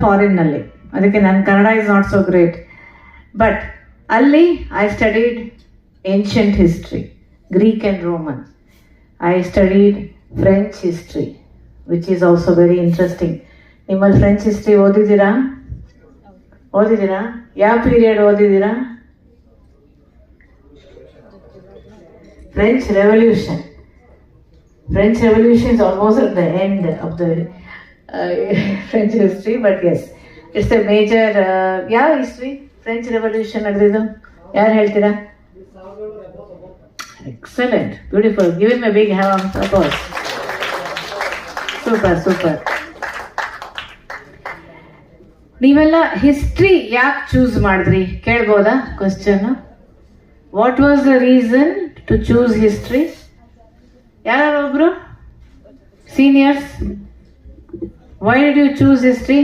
ಫಾರಿನ್ನಲ್ಲಿ, ಅದಕ್ಕೆ ನನ್ನ Kannada is not so great. But ಅಲ್ಲಿ I studied ancient history, Greek and Roman. I studied French history, which is also very interesting. ನಿಮ್ಮಲ್ಲಿ French history ಓದಿದ್ದೀರಾ? ಯಾವ period ಓದಿದ್ದೀರಾ? French Revolution. French Revolution is almost at the end of the French history, but yes, it's a major ಯಾವ history French revolution ನಡೆದಿದ್ದು ಯಾರು ಹೇಳ್ತೀರಾ? Excellent, beautiful, give him a big applause. Super. ನೀವೆಲ್ಲ history ಯಾಕೆ choose ಮಾಡಿದ್ರಿ ಕೇಳ್ಬೋದಾ question? What was the reason to choose history? ಯಾರು ಒಬ್ರು seniors, why did you choose history?